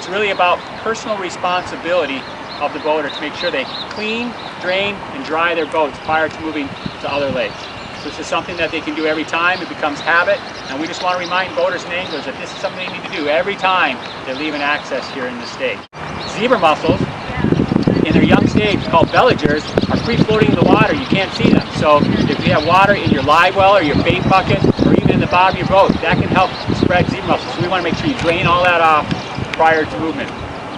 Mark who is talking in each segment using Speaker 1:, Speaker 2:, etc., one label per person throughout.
Speaker 1: it's really about personal responsibility of the boater to make sure they clean, drain, and dry their boats prior to moving to other lakes. So this is something that they can do every time. It becomes habit, and we just want to remind boaters and anglers that this is something they need to do every time they're leaving access here in the state. Zebra mussels, in their young stage, called veligers, are free-floating in the water. You can't see them. So if you have water in your live well or your bait bucket, or even in the bottom of your boat, that can help spread zebra mussels. So we want to make sure you drain all that off prior to movement.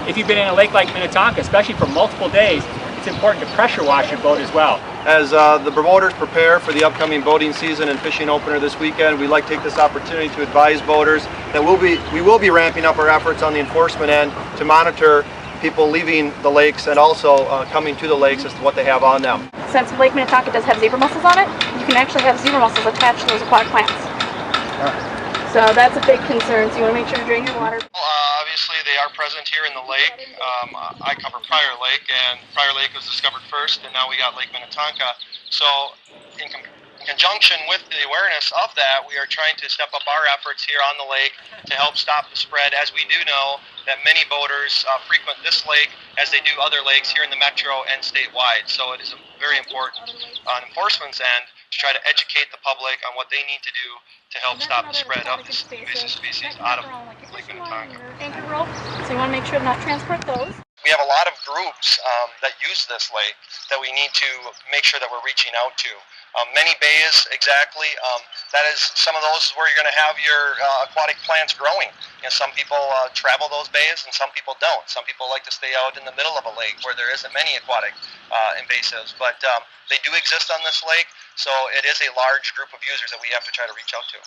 Speaker 1: If you've been in a lake like Minnetonka, especially for multiple days, it's important to pressure wash your boat as well.
Speaker 2: As the boaters prepare for the upcoming boating season and fishing opener this weekend, we'd like to take this opportunity to advise boaters that we will be ramping up our efforts on the enforcement end to monitor people leaving the lakes and also coming to the lakes as to what they have on them.
Speaker 3: Since Lake Minnetonka does have zebra mussels on it, you can actually have zebra mussels attached to those aquatic plants. So that's a big concern, so you want to make sure to drain your water.
Speaker 2: Obviously they are present here in the lake. I cover Prior Lake, and Prior Lake was discovered first, and now we got Lake Minnetonka. So in conjunction with the awareness of that, we are trying to step up our efforts here on the lake to help stop the spread, as we do know that many boaters frequent this lake as they do other lakes here in the metro and statewide. So it is very important on enforcement's end to try to educate the public on what they need to do to help stop the spread of this invasive species out of Lake Minnetonka.
Speaker 3: Anchor rope, so you want to make sure to not transport those.
Speaker 2: We have a lot of groups that use this lake that we need to make sure that we're reaching out to. Many bays, exactly. That is some of those where you're going to have your aquatic plants growing. You know, some people travel those bays and some people don't. Some people like to stay out in the middle of a lake where there isn't many aquatic invasives. But they do exist on this lake, so it is a large group of users that we have to try to reach out to.